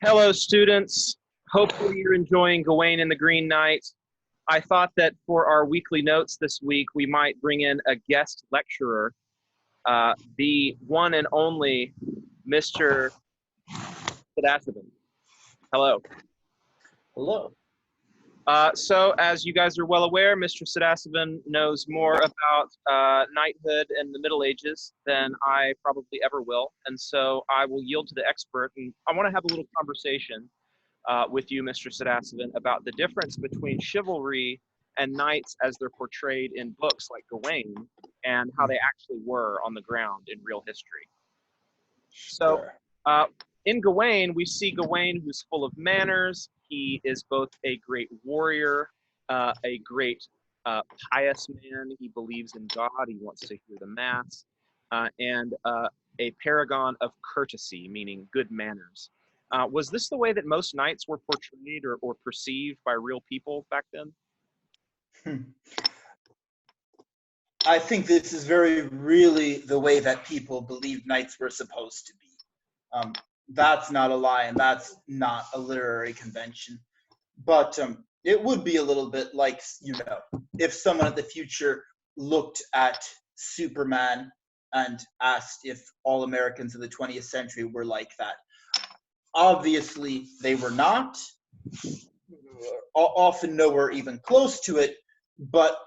Hello, students. Hopefully you're enjoying Gawain and the Green Knight. I thought that for our weekly notes this week, we might bring in a guest lecturer, the one and only Mr. Sadasivan. Hello. Hello. So as you guys are well aware, Mr. Sadasivan knows more about knighthood and the Middle Ages than I probably ever will. And so I will yield to the expert. And I want to have a little conversation with you, Mr. Sadasivan, about the difference between chivalry and knights as they're portrayed in books like Gawain and how they actually were on the ground in real history. So in Gawain, we see Gawain who's full of manners. He is both a great warrior, a great pious man. He believes in God. He wants to hear the mass, and a paragon of courtesy, meaning good manners. Was this the way that most knights were portrayed or perceived by real people back then? I think this is really the way that people believed knights were supposed to be. That's not a lie, and that's not a literary convention. But it would be a little bit like, if someone in the future looked at Superman and asked if all Americans in the 20th century were like that. Obviously, they were not. Often nowhere even close to it, but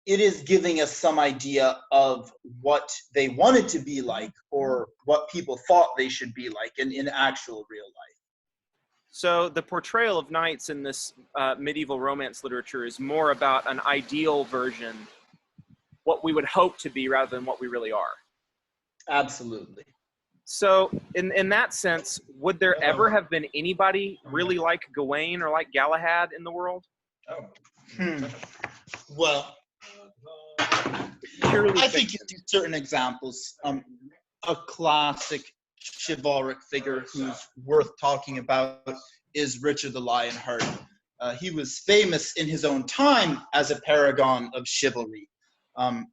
it is giving us some idea of what they wanted to be like or what people thought they should be like in actual real life. So the portrayal of knights in this medieval romance literature is more about an ideal version, what we would hope to be rather than what we really are. Absolutely. So in that sense, would there ever have been anybody really like Gawain or like Galahad in the world? Well, I think you see certain examples. A classic chivalric figure who's worth talking about is Richard the Lionheart. He was famous in his own time as a paragon of chivalry. And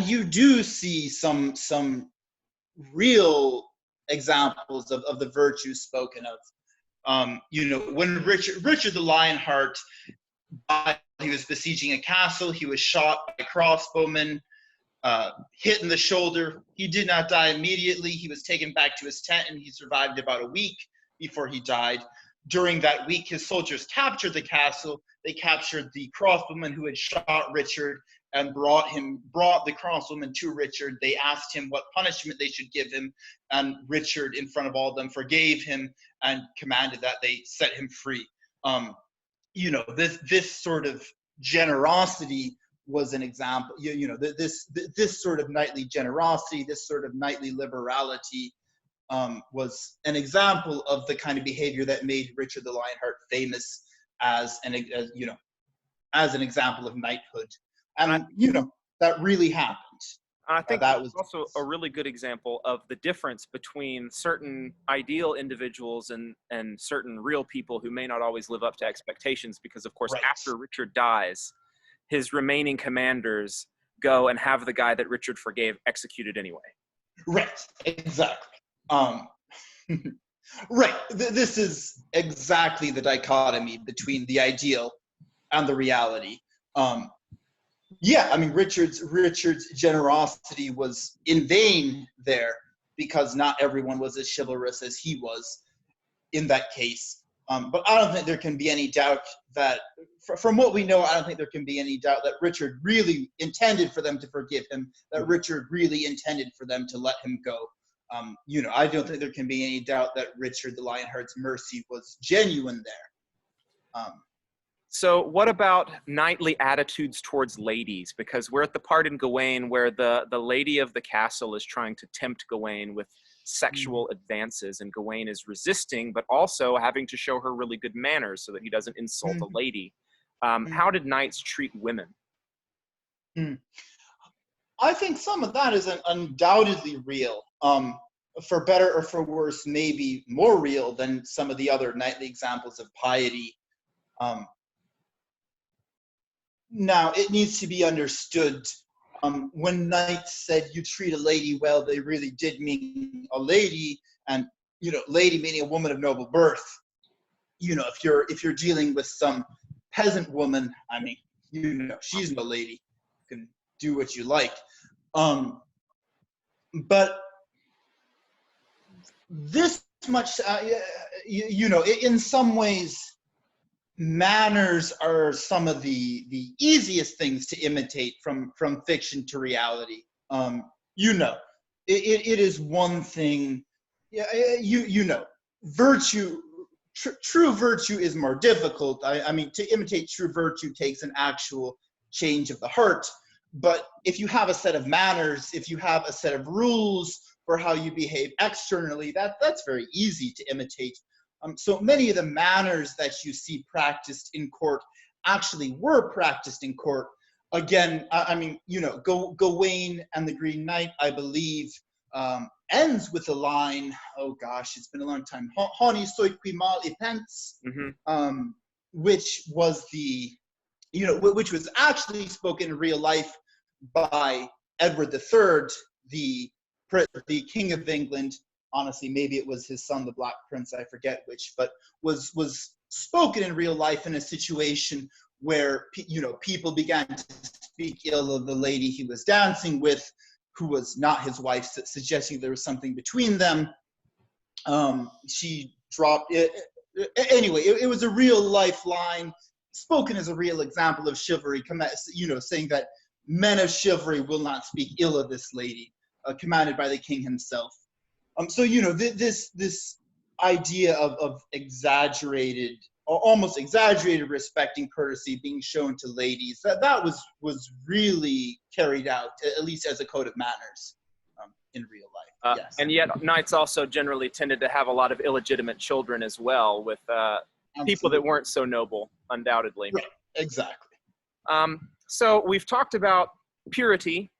you do see some real examples of the virtues spoken of. When Richard the Lionheart died, he was besieging a castle. He was shot by crossbowmen, hit in the shoulder. He did not die immediately. He was taken back to his tent, and he survived about a week before he died. During that week, his soldiers captured the castle. They captured the crossbowman who had shot Richard and brought the crossbowman to Richard. They asked him what punishment they should give him, and Richard, in front of all of them, forgave him and commanded that they set him free. This sort of generosity was an example. This sort of knightly generosity, this sort of knightly liberality, was an example of the kind of behavior that made Richard the Lionheart famous as an example of knighthood. And that really happened. I think that was also a really good example of the difference between certain ideal individuals and certain real people who may not always live up to expectations, because, of course, after Richard dies, his remaining commanders go and have the guy that Richard forgave executed anyway. Right, exactly. Right. This is exactly the dichotomy between the ideal and the reality. Richard's generosity was in vain there, because not everyone was as chivalrous as he was in that case. But I don't think there can be any doubt that, from what we know, I don't think there can be any doubt that Richard really intended for them to forgive him, that Richard really intended for them to let him go. I don't think there can be any doubt that Richard the Lionheart's mercy was genuine there. So what about knightly attitudes towards ladies? Because we're at the part in Gawain where the lady of the castle is trying to tempt Gawain with sexual advances, and Gawain is resisting, but also having to show her really good manners so that he doesn't insult a lady. How did knights treat women? I think some of that is undoubtedly real. For better or for worse, maybe more real than some of the other knightly examples of piety. Now, it needs to be understood, when knights said you treat a lady well, they really did mean a lady, and lady meaning a woman of noble birth. If you're dealing with some peasant woman, I mean, she's no lady. You can do what you like. But this much, in some ways, manners are some of the easiest things to imitate from fiction to reality. It is one thing. Virtue. True virtue is more difficult. I mean, to imitate true virtue takes an actual change of the heart. But if you have a set of manners, if you have a set of rules for how you behave externally, that's very easy to imitate. So many of the manners that you see practiced in court actually were practiced in court. Again, Gawain and the Green Knight, I believe, ends with a line, oh gosh, it's been a long time, Honi soit qui mal y pense, which was which was actually spoken in real life by Edward III, the King of England. Honestly, maybe it was his son, the Black Prince, I forget which, but was spoken in real life in a situation where people began to speak ill of the lady he was dancing with, who was not his wife, suggesting there was something between them. She dropped it. Anyway, it was a real life line, spoken as a real example of chivalry, saying that men of chivalry will not speak ill of this lady, commanded by the king himself. This idea of exaggerated, or almost exaggerated respect and courtesy being shown to ladies, that was really carried out, at least as a code of manners, in real life. Yes. And yet knights also generally tended to have a lot of illegitimate children as well, with people that weren't so noble, undoubtedly. Right, exactly. So we've talked about purity,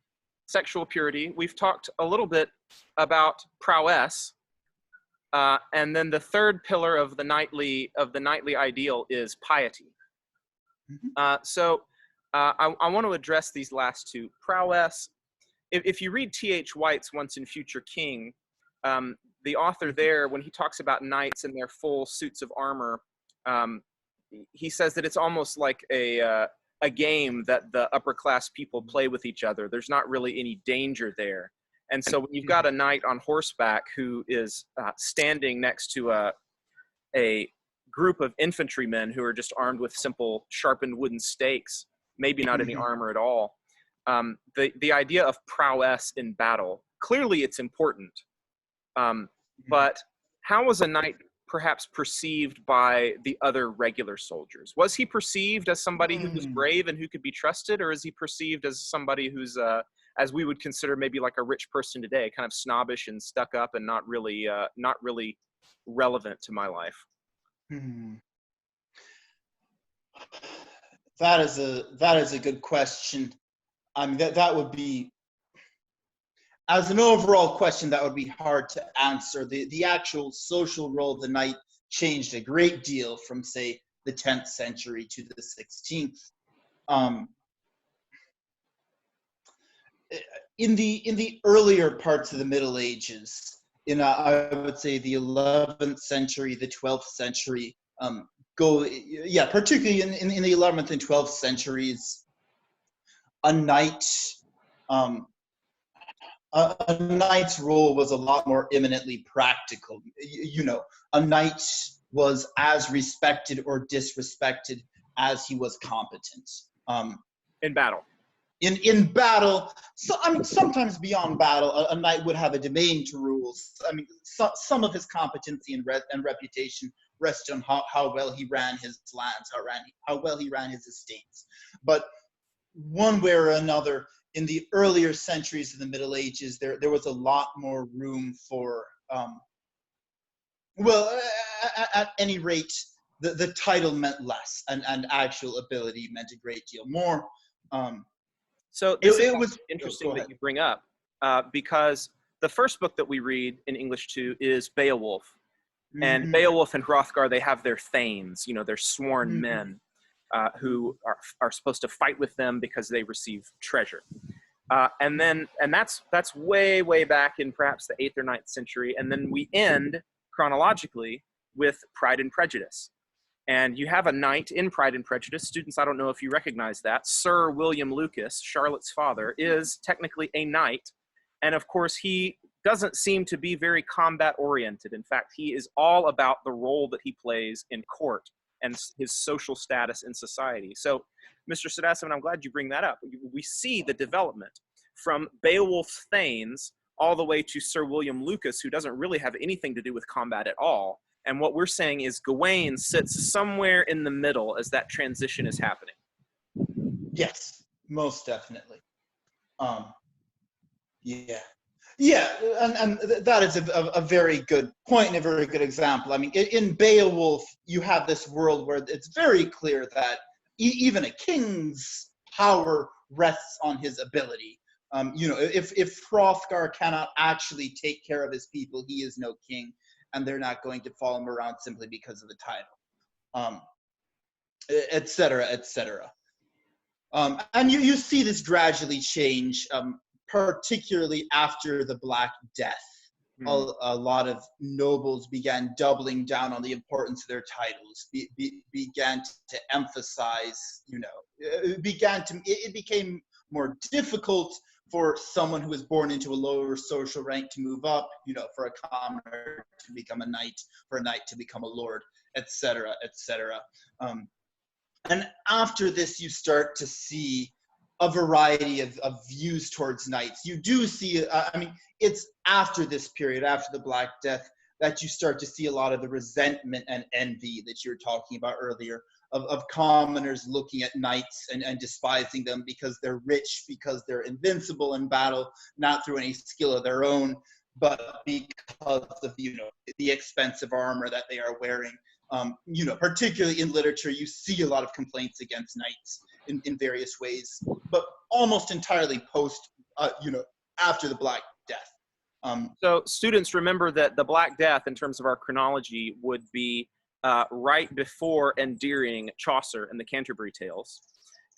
sexual purity. We've talked a little bit about prowess. And then the third pillar of the knightly ideal is piety. So I want to address these last two. Prowess. If you read T.H. White's Once and Future King, the author there, when he talks about knights in their full suits of armor, he says that it's almost like a game that the upper class people play with each other. There's not really any danger there. And so when you've got a knight on horseback who is standing next to a group of infantrymen who are just armed with simple sharpened wooden stakes, maybe not any armor at all, the idea of prowess in battle, clearly it's important. But how was a knight perhaps perceived by the other regular soldiers? Was he perceived as somebody who was brave and who could be trusted, or is he perceived as somebody who's as we would consider maybe like a rich person today, kind of snobbish and stuck up and not really relevant to my life? That is a good question. I mean, that would be, as an overall question, that would be hard to answer. The actual social role of the knight changed a great deal from, say, the 10th century to the 16th. In the earlier parts of the Middle Ages, I would say the 11th century, the 12th century, particularly in the 11th and 12th centuries, a knight's role was a lot more eminently practical. A knight was as respected or disrespected as he was competent. In battle. In battle, so I mean, sometimes beyond battle, a knight would have a domain to rule. I mean, some of his competency and reputation rested on how well he ran his lands, how well he ran his estates. But one way or another, in the earlier centuries of the Middle Ages, there was a lot more room for, at any rate, the title meant less, and actual ability meant a great deal more. So this is interesting that you bring up, because the first book that we read in English too is Beowulf. And Beowulf and Hrothgar, they have their thanes, they're sworn men who are supposed to fight with them because they receive treasure. And that's way back in perhaps the 8th or 9th century. And then we end chronologically with Pride and Prejudice. And you have a knight in Pride and Prejudice. Students, I don't know if you recognize that. Sir William Lucas, Charlotte's father, is technically a knight. And of course, he doesn't seem to be very combat oriented. In fact, he is all about the role that he plays in court and his social status in society. So, Mr. Sadasivan, I'm glad you bring that up. We see the development from Beowulf Thanes all the way to Sir William Lucas, who doesn't really have anything to do with combat at all. And what we're saying is Gawain sits somewhere in the middle as that transition is happening. Yes, most definitely. Yeah. Yeah, and that is a very good point and a very good example. I mean, in Beowulf, you have this world where it's very clear that even a king's power rests on his ability. If Hrothgar cannot actually take care of his people, he is no king, and they're not going to follow him around simply because of the title, et cetera, et cetera. And you see this gradually change, particularly after the Black Death. A lot of nobles began doubling down on the importance of their titles, began to emphasize, it became more difficult for someone who was born into a lower social rank to move up, for a commoner to become a knight, for a knight to become a lord, etc., etc. And after this, you start to see a variety of views towards knights. You do see, it's after this period, after the Black Death, that you start to see a lot of the resentment and envy that you were talking about earlier, of commoners looking at knights and despising them because they're rich, because they're invincible in battle, not through any skill of their own, but because of the expensive armor that they are wearing. Particularly in literature, you see a lot of complaints against knights in various ways, but almost entirely after the Black Death. So students, remember that the Black Death, in terms of our chronology, would be right before and during Chaucer and the Canterbury Tales,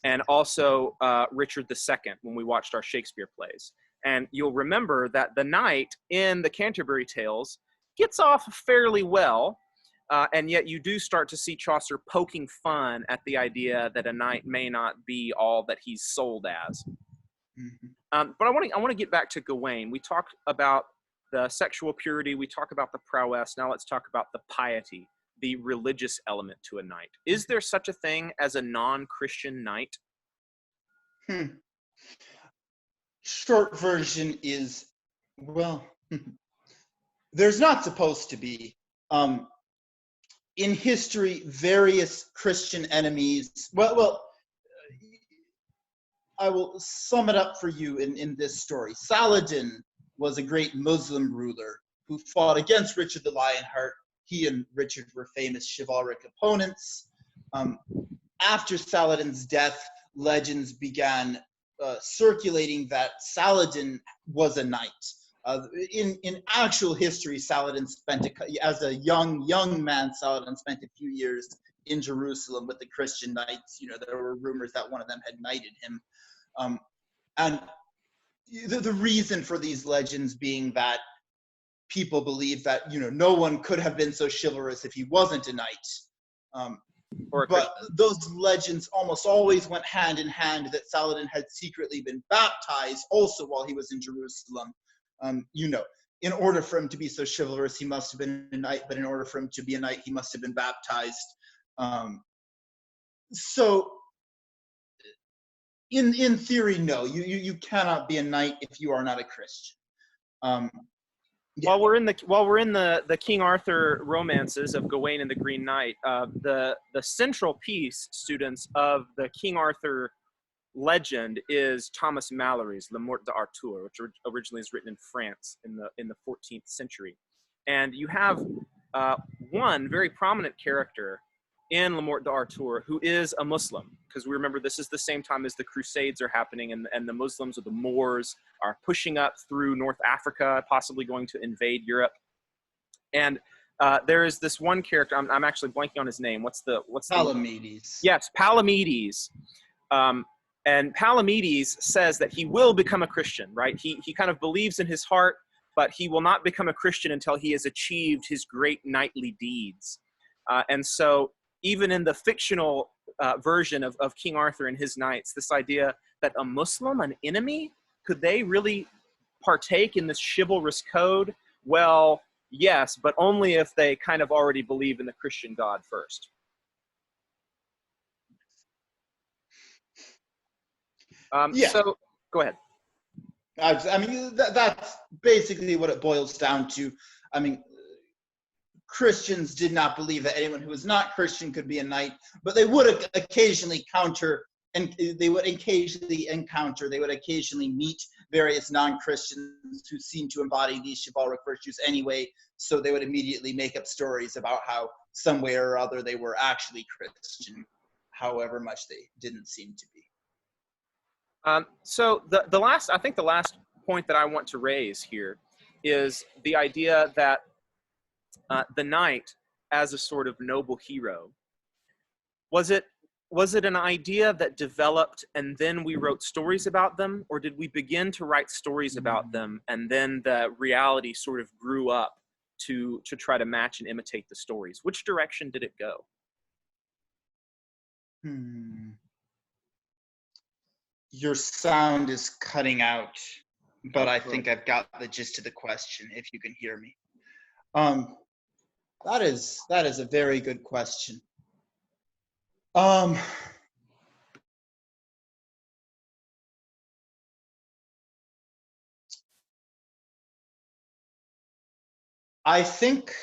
and also Richard II when we watched our Shakespeare plays. And you'll remember that the knight in the Canterbury Tales gets off fairly well, and yet you do start to see Chaucer poking fun at the idea that a knight may not be all that he's sold as. Mm-hmm. But I want to get back to Gawain. We talked about the sexual purity. We talk about the prowess. Now let's talk about the piety, the religious element to a knight. Is there such a thing as a non-Christian knight? Short version is, well, there's not supposed to be. In history, various Christian enemies, I will sum it up for you in this story. Saladin was a great Muslim ruler who fought against Richard the Lionheart. He and Richard were famous chivalric opponents. After Saladin's death, legends began circulating that Saladin was a knight. In actual history, Saladin as a young man, Saladin spent a few years in Jerusalem with the Christian knights. There were rumors that one of them had knighted him. And the reason for these legends being that people believe that, no one could have been so chivalrous if he wasn't a knight. But those legends almost always went hand in hand that Saladin had secretly been baptized also while he was in Jerusalem. In order for him to be so chivalrous, he must have been a knight, but in order for him to be a knight, he must have been baptized. So in theory, no, you cannot be a knight if you are not a Christian. Yeah. While we're in the King Arthur romances of Gawain and the Green Knight, the central piece, students, of the King Arthur legend is Thomas Malory's Le Morte d'Arthur, which originally is written in France in the 14th century. And you have one very prominent character in Le Morte d'Arthur who is a Muslim, because we remember this is the same time as the Crusades are happening, and the Muslims or the Moors are pushing up through North Africa, possibly going to invade Europe. And there is this one character, I'm actually blanking on his name. What's Palamedes. Yes, Palamedes. And Palamedes says that he will become a Christian, right? He kind of believes in his heart but he will not become a Christian until he has achieved his great knightly deeds. And so even in the fictional version of King Arthur and his knights, this idea that a Muslim, an enemy, could they really partake in this chivalrous code? Well, yes, but only if they kind of already believe in the Christian God first. Yeah, So go ahead. I mean, that's basically what it boils down to. I mean, Christians did not believe that anyone who was not Christian could be a knight, but they would occasionally they would occasionally meet various non-Christians who seemed to embody these chivalric virtues anyway, so they would immediately make up stories about how some way or other they were actually Christian, however much they didn't seem to be. So the last point that I want to raise here is the idea that the knight as a sort of noble hero, was it an idea that developed and then we wrote stories about them, or did we begin to write stories about them and then the reality sort of grew up to try to match and imitate the stories? Which direction did it go? Your sound is cutting out, but I think I've got the gist of the question, if you can hear me. That is a very good question. I think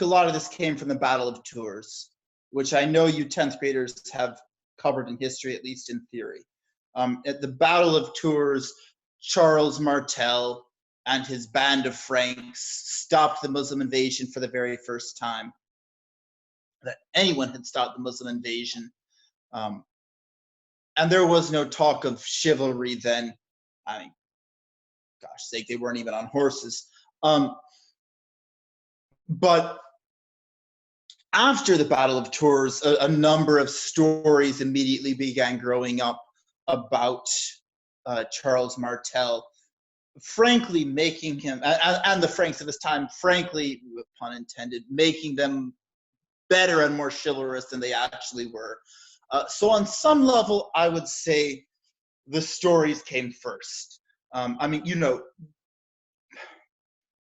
a lot of this came from the Battle of Tours, which I know you 10th graders have covered in history, at least in theory. At the Battle of Tours, Charles Martel and his band of Franks stopped the Muslim invasion for the very first time that anyone had stopped the Muslim invasion. And there was no talk of chivalry then. I mean, gosh sake, they weren't even on horses. But after the Battle of Tours, a number of stories immediately began growing up about Charles Martel, frankly making him, and the Franks of his time, frankly, pun intended, making them better and more chivalrous than they actually were. So on some level, I would say the stories came first. I mean,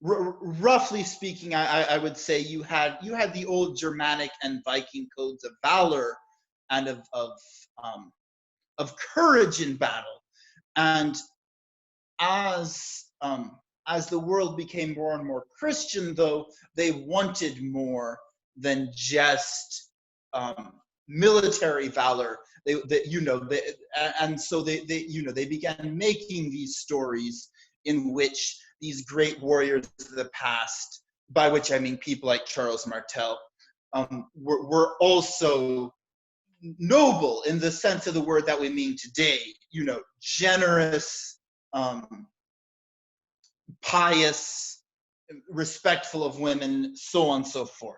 roughly speaking, I would say you had the old Germanic and Viking codes of valor and of courage in battle, and as the world became more and more Christian, though, they wanted more than just military valor. And so they began making these stories in which these great warriors of the past, by which I mean people like Charles Martel, were also noble in the sense of the word that we mean today. Generous, pious, respectful of women, so on and so forth.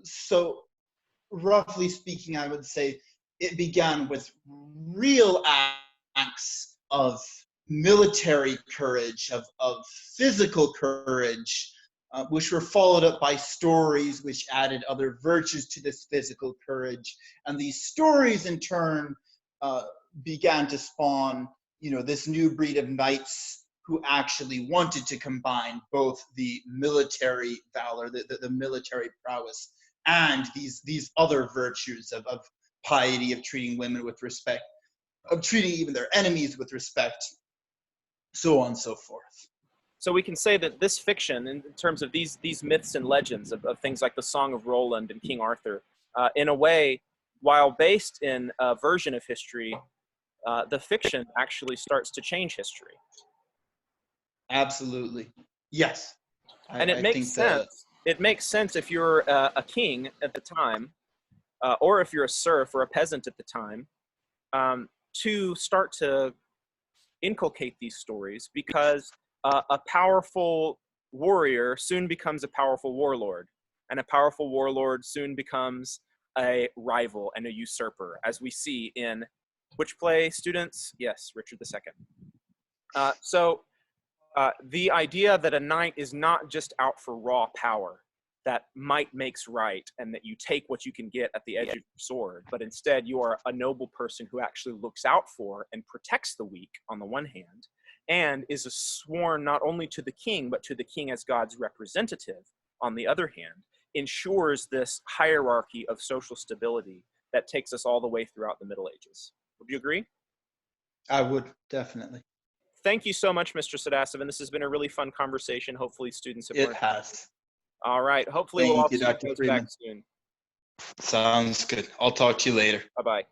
So roughly speaking, I would say it began with real acts of military courage, of physical courage, which were followed up by stories which added other virtues to this physical courage. And these stories in turn began to spawn, this new breed of knights who actually wanted to combine both the military valor, the military prowess, and these other virtues of piety, of treating women with respect, of treating even their enemies with respect, so on and so forth. So we can say that this fiction, in terms of these myths and legends of things like the Song of Roland and King Arthur, in a way, while based in a version of history, the fiction actually starts to change history. Absolutely. Yes. And it makes sense. It makes sense if you're a king at the time, or if you're a serf or a peasant at the time, to start to inculcate these stories, because a powerful warrior soon becomes a powerful warlord, and a powerful warlord soon becomes a rival and a usurper, as we see in which play, students? Yes, Richard II. The idea that a knight is not just out for raw power, that might makes right, and that you take what you can get at the edge of your sword, but instead you are a noble person who actually looks out for and protects the weak on the one hand, and is a sworn not only to the king, but to the king as God's representative on the other hand, ensures this hierarchy of social stability that takes us all the way throughout the Middle Ages. Would you agree? I would, definitely. Thank you so much, Mr. Sadasivan. This has been a really fun conversation. Hopefully students have It learned. has. All right. Hopefully we'll all Thank you, see you Dr. guys Freeman. back soon. Sounds good. I'll talk to you later. Bye-bye.